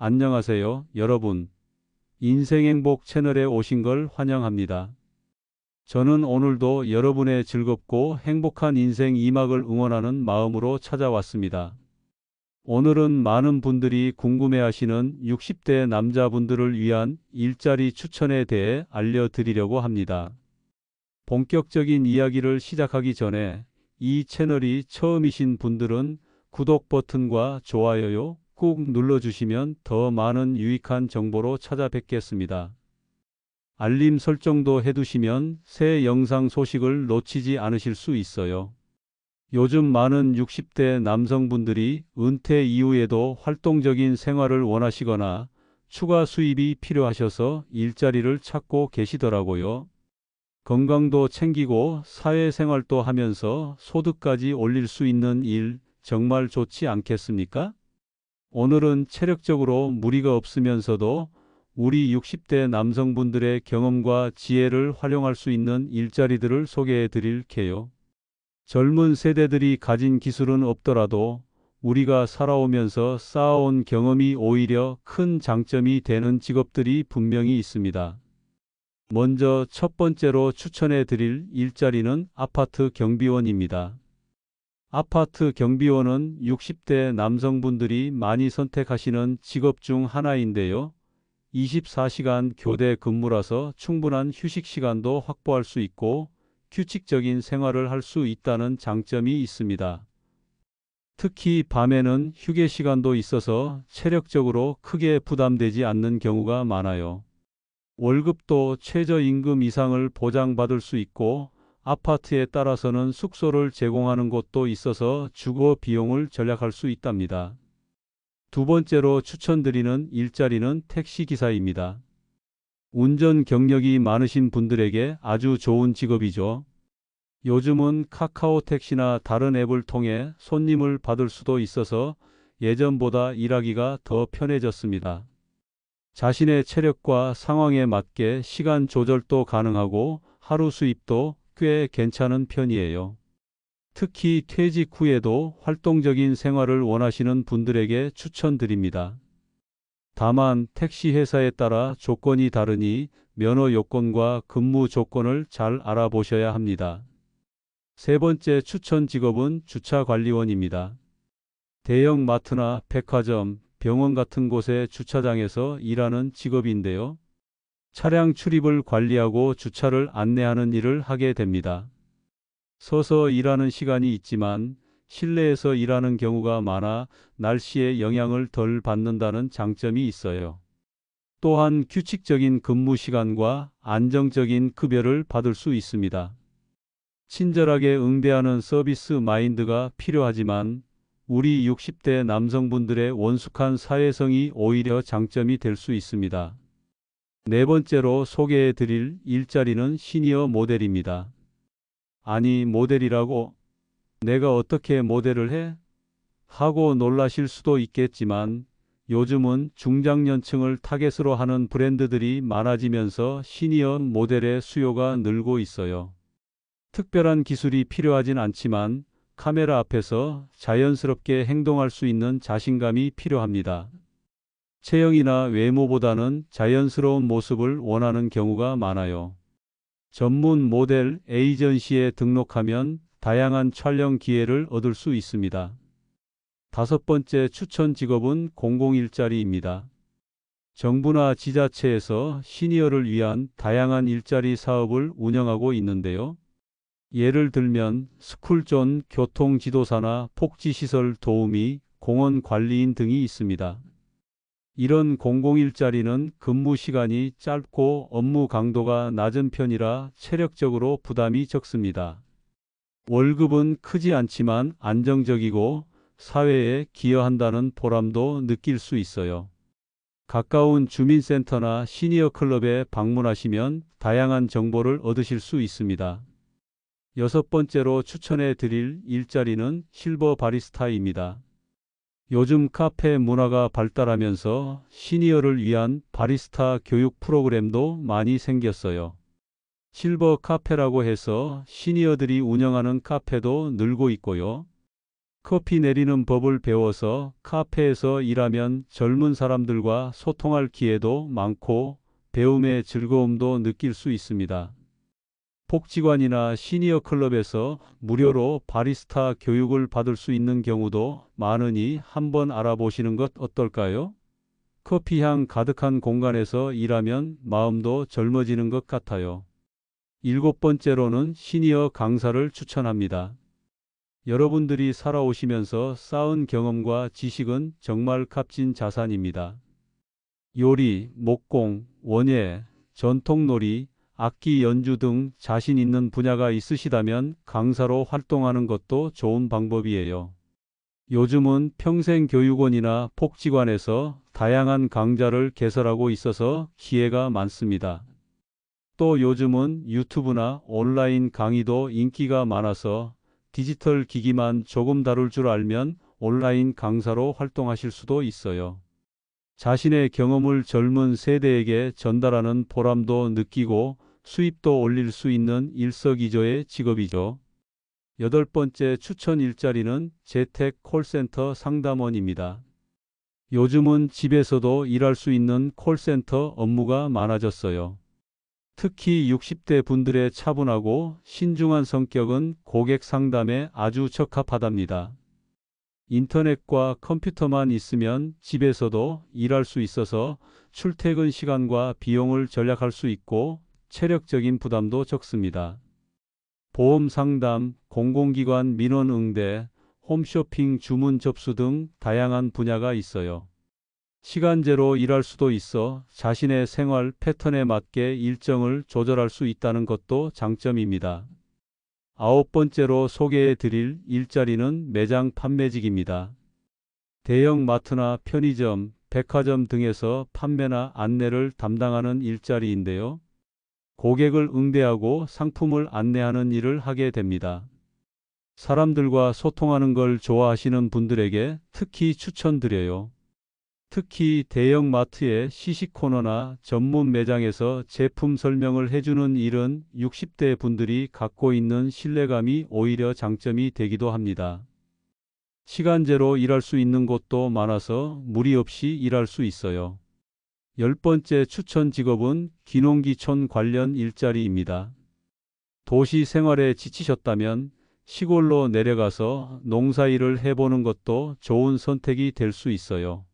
안녕하세요, 여러분. 인생행복 채널에 오신 걸 환영합니다. 저는 오늘도 여러분의 즐겁고 행복한 인생 2막을 응원하는 마음으로 찾아왔습니다. 오늘은 많은 분들이 궁금해하시는 60대 남자분들을 위한 일자리 추천에 대해 알려드리려고 합니다. 본격적인 이야기를 시작하기 전에 이 채널이 처음이신 분들은 구독 버튼과 좋아요 꾹 눌러주시면 더 많은 유익한 정보로 찾아뵙겠습니다. 알림 설정도 해두시면 새 영상 소식을 놓치지 않으실 수 있어요. 요즘 많은 60대 남성분들이 은퇴 이후에도 활동적인 생활을 원하시거나 추가 수입이 필요하셔서 일자리를 찾고 계시더라고요. 건강도 챙기고 사회생활도 하면서 소득까지 올릴 수 있는 일 정말 좋지 않겠습니까? 오늘은 체력적으로 무리가 없으면서도 우리 60대 남성분들의 경험과 지혜를 활용할 수 있는 일자리들을 소개해 드릴게요. 젊은 세대들이 가진 기술은 없더라도 우리가 살아오면서 쌓아온 경험이 오히려 큰 장점이 되는 직업들이 분명히 있습니다. 먼저 첫 번째로 추천해 드릴 일자리는 아파트 경비원입니다. 아파트 경비원은 60대 남성분들이 많이 선택하시는 직업 중 하나인데요. 24시간 교대 근무라서 충분한 휴식 시간도 확보할 수 있고 규칙적인 생활을 할 수 있다는 장점이 있습니다. 특히 밤에는 휴게 시간도 있어서 체력적으로 크게 부담되지 않는 경우가 많아요. 월급도 최저임금 이상을 보장받을 수 있고 아파트에 따라서는 숙소를 제공하는 곳도 있어서 주거 비용을 절약할 수 있답니다. 두 번째로 추천드리는 일자리는 택시기사입니다. 운전 경력이 많으신 분들에게 아주 좋은 직업이죠. 요즘은 카카오 택시나 다른 앱을 통해 손님을 받을 수도 있어서 예전보다 일하기가 더 편해졌습니다. 자신의 체력과 상황에 맞게 시간 조절도 가능하고 하루 수입도 꽤 괜찮은 편이에요. 특히 퇴직 후에도 활동적인 생활을 원하시는 분들에게 추천드립니다. 다만 택시 회사에 따라 조건이 다르니 면허 요건과 근무 조건을 잘 알아보셔야 합니다. 세 번째 추천 직업은 주차관리원입니다. 대형 마트나 백화점, 병원 같은 곳의 주차장에서 일하는 직업인데요. 차량 출입을 관리하고 주차를 안내하는 일을 하게 됩니다. 서서 일하는 시간이 있지만 실내에서 일하는 경우가 많아 날씨의 영향을 덜 받는다는 장점이 있어요. 또한 규칙적인 근무 시간과 안정적인 급여를 받을 수 있습니다. 친절하게 응대하는 서비스 마인드가 필요하지만 우리 60대 남성분들의 원숙한 사회성이 오히려 장점이 될 수 있습니다. 네 번째로 소개해 드릴 일자리는 시니어 모델입니다. 아니, 모델이라고? 내가 어떻게 모델을 해? 하고 놀라실 수도 있겠지만 요즘은 중장년층을 타겟으로 하는 브랜드들이 많아지면서 시니어 모델의 수요가 늘고 있어요. 특별한 기술이 필요하진 않지만 카메라 앞에서 자연스럽게 행동할 수 있는 자신감이 필요합니다. 체형이나 외모보다는 자연스러운 모습을 원하는 경우가 많아요. 전문 모델 에이전시에 등록하면 다양한 촬영 기회를 얻을 수 있습니다. 다섯 번째 추천 직업은 공공일자리입니다. 정부나 지자체에서 시니어를 위한 다양한 일자리 사업을 운영하고 있는데요. 예를 들면 스쿨존 교통지도사나 복지시설 도우미, 공원 관리인 등이 있습니다. 이런 공공일자리는 근무 시간이 짧고 업무 강도가 낮은 편이라 체력적으로 부담이 적습니다. 월급은 크지 않지만 안정적이고 사회에 기여한다는 보람도 느낄 수 있어요. 가까운 주민센터나 시니어 클럽에 방문하시면 다양한 정보를 얻으실 수 있습니다. 여섯 번째로 추천해 드릴 일자리는 실버 바리스타입니다. 요즘 카페 문화가 발달하면서 시니어를 위한 바리스타 교육 프로그램도 많이 생겼어요. 실버 카페라고 해서 시니어들이 운영하는 카페도 늘고 있고요. 커피 내리는 법을 배워서 카페에서 일하면 젊은 사람들과 소통할 기회도 많고 배움의 즐거움도 느낄 수 있습니다. 복지관이나 시니어 클럽에서 무료로 바리스타 교육을 받을 수 있는 경우도 많으니 한번 알아보시는 것 어떨까요? 커피향 가득한 공간에서 일하면 마음도 젊어지는 것 같아요. 일곱 번째로는 시니어 강사를 추천합니다. 여러분들이 살아오시면서 쌓은 경험과 지식은 정말 값진 자산입니다. 요리, 목공, 원예, 전통놀이, 악기 연주 등 자신 있는 분야가 있으시다면 강사로 활동하는 것도 좋은 방법이에요. 요즘은 평생교육원이나 복지관에서 다양한 강좌를 개설하고 있어서 기회가 많습니다. 또 요즘은 유튜브나 온라인 강의도 인기가 많아서 디지털 기기만 조금 다룰 줄 알면 온라인 강사로 활동하실 수도 있어요. 자신의 경험을 젊은 세대에게 전달하는 보람도 느끼고 수입도 올릴 수 있는 일석이조의 직업이죠. 여덟 번째 추천 일자리는 재택 콜센터 상담원입니다. 요즘은 집에서도 일할 수 있는 콜센터 업무가 많아졌어요. 특히 60대 분들의 차분하고 신중한 성격은 고객 상담에 아주 적합하답니다. 인터넷과 컴퓨터만 있으면 집에서도 일할 수 있어서 출퇴근 시간과 비용을 절약할 수 있고 체력적인 부담도 적습니다. 보험 상담, 공공기관 민원 응대, 홈쇼핑 주문 접수 등 다양한 분야가 있어요. 시간제로 일할 수도 있어 자신의 생활 패턴에 맞게 일정을 조절할 수 있다는 것도 장점입니다. 아홉 번째로 소개해 드릴 일자리는 매장 판매직입니다. 대형 마트나 편의점, 백화점 등에서 판매나 안내를 담당하는 일자리인데요. 고객을 응대하고 상품을 안내하는 일을 하게 됩니다. 사람들과 소통하는 걸 좋아하시는 분들에게 특히 추천드려요. 특히 대형 마트의 시식 코너나 전문 매장에서 제품 설명을 해주는 일은 60대 분들이 갖고 있는 신뢰감이 오히려 장점이 되기도 합니다. 시간제로 일할 수 있는 곳도 많아서 무리 없이 일할 수 있어요. 열 번째 추천 직업은 귀농귀촌 관련 일자리입니다. 도시 생활에 지치셨다면 시골로 내려가서 농사일을 해보는 것도 좋은 선택이 될 수 있어요.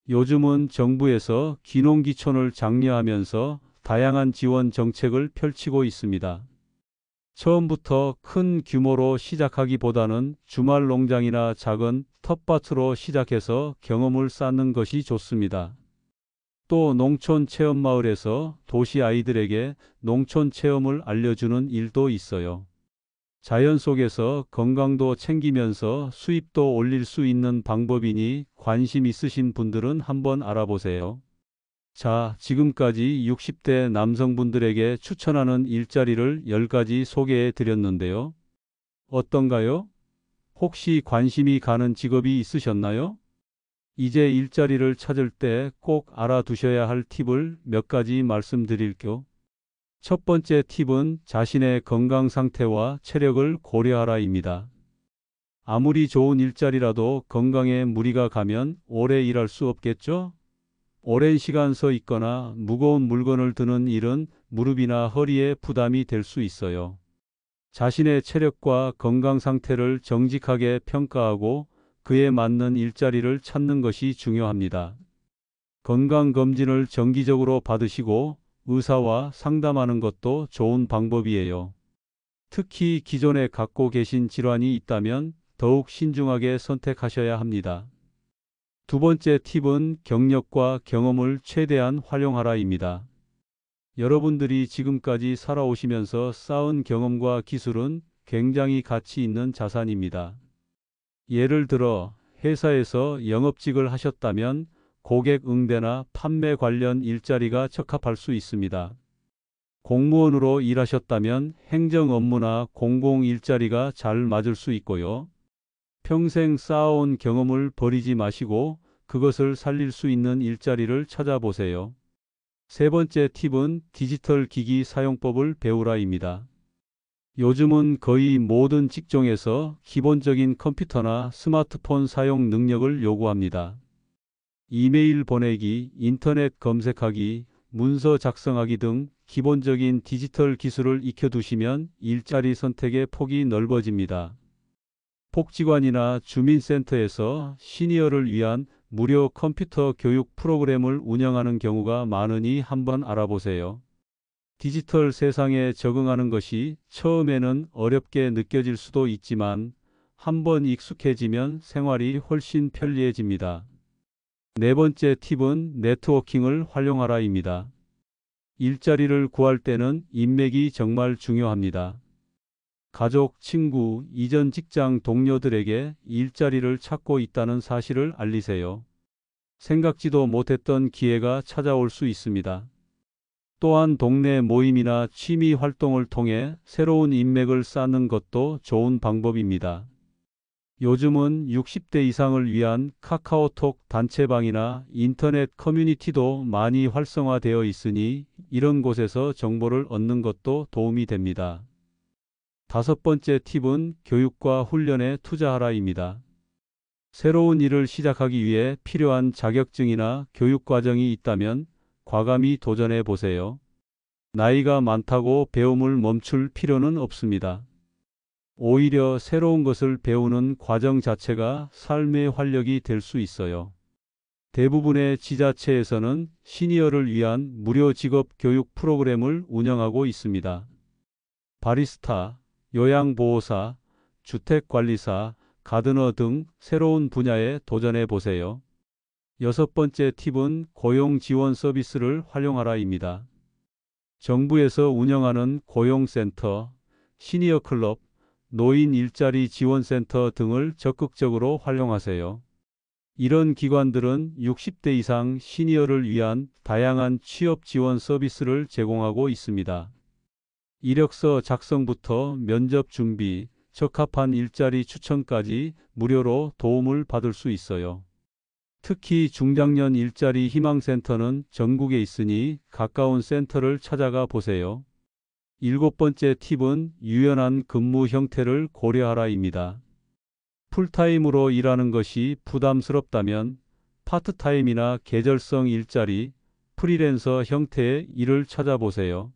요즘은 정부에서 귀농귀촌을 장려하면서 다양한 지원 정책을 펼치고 있습니다. 처음부터 큰 규모로 시작하기보다는 주말 농장이나 작은 텃밭으로 시작해서 경험을 쌓는 것이 좋습니다. 또 농촌 체험마을에서 도시 아이들에게 농촌 체험을 알려주는 일도 있어요. 자연 속에서 건강도 챙기면서 수입도 올릴 수 있는 방법이니 관심 있으신 분들은 한번 알아보세요. 자, 지금까지 60대 남성분들에게 추천하는 일자리를 10가지 소개해 드렸는데요. 어떤가요? 혹시 관심이 가는 직업이 있으셨나요? 이제 일자리를 찾을 때 꼭 알아두셔야 할 팁을 몇 가지 말씀드릴게요. 첫 번째 팁은 자신의 건강 상태와 체력을 고려하라입니다. 아무리 좋은 일자리라도 건강에 무리가 가면 오래 일할 수 없겠죠? 오랜 시간 서 있거나 무거운 물건을 드는 일은 무릎이나 허리에 부담이 될 수 있어요. 자신의 체력과 건강 상태를 정직하게 평가하고 그에 맞는 일자리를 찾는 것이 중요합니다. 건강검진을 정기적으로 받으시고 의사와 상담하는 것도 좋은 방법이에요. 특히 기존에 갖고 계신 질환이 있다면 더욱 신중하게 선택하셔야 합니다. 두 번째 팁은 경력과 경험을 최대한 활용하라입니다. 여러분들이 지금까지 살아오시면서 쌓은 경험과 기술은 굉장히 가치 있는 자산입니다. 예를 들어 회사에서 영업직을 하셨다면 고객 응대나 판매 관련 일자리가 적합할 수 있습니다. 공무원으로 일하셨다면 행정 업무나 공공 일자리가 잘 맞을 수 있고요. 평생 쌓아온 경험을 버리지 마시고 그것을 살릴 수 있는 일자리를 찾아보세요. 세 번째 팁은 디지털 기기 사용법을 배우라입니다. 요즘은 거의 모든 직종에서 기본적인 컴퓨터나 스마트폰 사용 능력을 요구합니다. 이메일 보내기, 인터넷 검색하기, 문서 작성하기 등 기본적인 디지털 기술을 익혀두시면 일자리 선택의 폭이 넓어집니다. 복지관이나 주민센터에서 시니어를 위한 무료 컴퓨터 교육 프로그램을 운영하는 경우가 많으니 한번 알아보세요. 디지털 세상에 적응하는 것이 처음에는 어렵게 느껴질 수도 있지만 한번 익숙해지면 생활이 훨씬 편리해집니다. 네 번째 팁은 네트워킹을 활용하라입니다. 일자리를 구할 때는 인맥이 정말 중요합니다. 가족, 친구, 이전 직장 동료들에게 일자리를 찾고 있다는 사실을 알리세요. 생각지도 못했던 기회가 찾아올 수 있습니다. 또한 동네 모임이나 취미 활동을 통해 새로운 인맥을 쌓는 것도 좋은 방법입니다. 요즘은 60대 이상을 위한 카카오톡 단체방이나 인터넷 커뮤니티도 많이 활성화되어 있으니 이런 곳에서 정보를 얻는 것도 도움이 됩니다. 다섯 번째 팁은 교육과 훈련에 투자하라입니다. 새로운 일을 시작하기 위해 필요한 자격증이나 교육 과정이 있다면 과감히 도전해 보세요. 나이가 많다고 배움을 멈출 필요는 없습니다. 오히려 새로운 것을 배우는 과정 자체가 삶의 활력이 될 수 있어요. 대부분의 지자체에서는 시니어를 위한 무료 직업 교육 프로그램을 운영하고 있습니다. 바리스타, 요양보호사, 주택관리사, 가드너 등 새로운 분야에 도전해 보세요. 여섯 번째 팁은 고용 지원 서비스를 활용하라입니다. 정부에서 운영하는 고용센터, 시니어 클럽, 노인 일자리 지원센터 등을 적극적으로 활용하세요. 이런 기관들은 60대 이상 시니어를 위한 다양한 취업 지원 서비스를 제공하고 있습니다. 이력서 작성부터 면접 준비, 적합한 일자리 추천까지 무료로 도움을 받을 수 있어요. 특히 중장년 일자리 희망센터는 전국에 있으니 가까운 센터를 찾아가 보세요. 일곱 번째 팁은 유연한 근무 형태를 고려하라입니다. 풀타임으로 일하는 것이 부담스럽다면 파트타임이나 계절성 일자리, 프리랜서 형태의 일을 찾아보세요.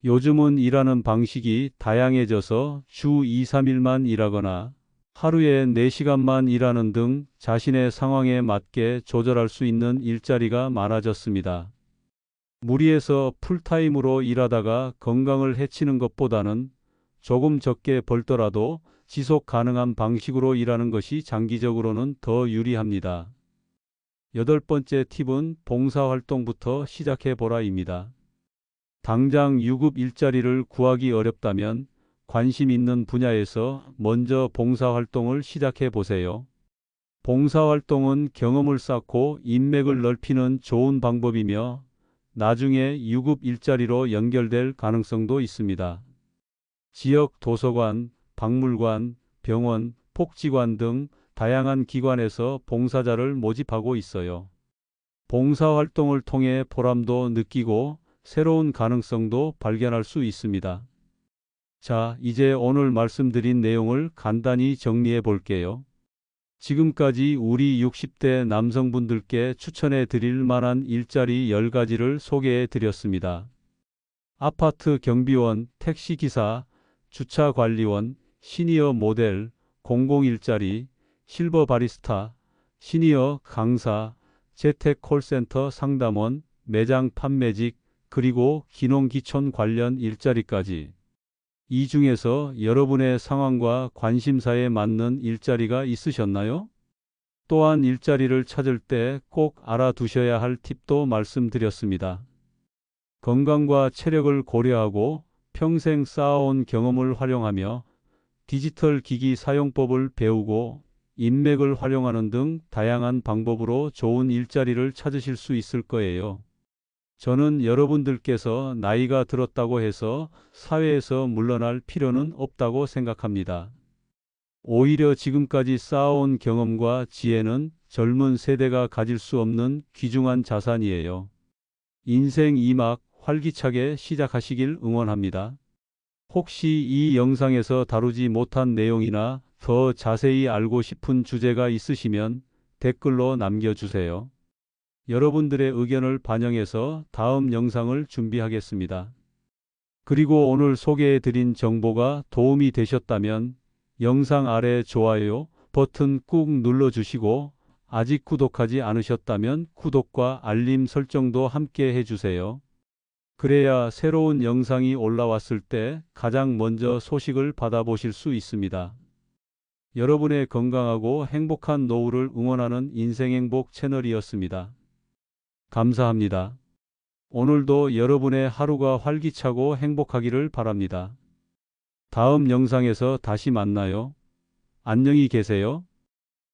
요즘은 일하는 방식이 다양해져서 주 2, 3일만 일하거나 하루에 4시간만 일하는 등 자신의 상황에 맞게 조절할 수 있는 일자리가 많아졌습니다. 무리해서 풀타임으로 일하다가 건강을 해치는 것보다는 조금 적게 벌더라도 지속 가능한 방식으로 일하는 것이 장기적으로는 더 유리합니다. 여덟 번째 팁은 봉사활동부터 시작해 보라입니다. 당장 유급 일자리를 구하기 어렵다면 관심 있는 분야에서 먼저 봉사활동을 시작해 보세요. 봉사활동은 경험을 쌓고 인맥을 넓히는 좋은 방법이며 나중에 유급 일자리로 연결될 가능성도 있습니다. 지역 도서관, 박물관, 병원, 복지관 등 다양한 기관에서 봉사자를 모집하고 있어요. 봉사활동을 통해 보람도 느끼고 새로운 가능성도 발견할 수 있습니다. 자, 이제 오늘 말씀드린 내용을 간단히 정리해 볼게요. 지금까지 우리 60대 남성분들께 추천해 드릴 만한 일자리 10가지를 소개해 드렸습니다. 아파트 경비원, 택시기사, 주차관리원, 시니어 모델, 공공일자리, 실버 바리스타, 시니어 강사, 재택 콜센터 상담원, 매장 판매직, 그리고 기농기촌 관련 일자리까지. 이 중에서 여러분의 상황과 관심사에 맞는 일자리가 있으셨나요? 또한 일자리를 찾을 때 꼭 알아두셔야 할 팁도 말씀드렸습니다. 건강과 체력을 고려하고 평생 쌓아온 경험을 활용하며 디지털 기기 사용법을 배우고 인맥을 활용하는 등 다양한 방법으로 좋은 일자리를 찾으실 수 있을 거예요. 저는 여러분들께서 나이가 들었다고 해서 사회에서 물러날 필요는 없다고 생각합니다. 오히려 지금까지 쌓아온 경험과 지혜는 젊은 세대가 가질 수 없는 귀중한 자산이에요. 인생 2막 활기차게 시작하시길 응원합니다. 혹시 이 영상에서 다루지 못한 내용이나 더 자세히 알고 싶은 주제가 있으시면 댓글로 남겨주세요. 여러분들의 의견을 반영해서 다음 영상을 준비하겠습니다. 그리고 오늘 소개해드린 정보가 도움이 되셨다면 영상 아래 좋아요 버튼 꾹 눌러주시고 아직 구독하지 않으셨다면 구독과 알림 설정도 함께 해주세요. 그래야 새로운 영상이 올라왔을 때 가장 먼저 소식을 받아보실 수 있습니다. 여러분의 건강하고 행복한 노후를 응원하는 인생행복 채널이었습니다. 감사합니다. 오늘도 여러분의 하루가 활기차고 행복하기를 바랍니다. 다음 영상에서 다시 만나요. 안녕히 계세요.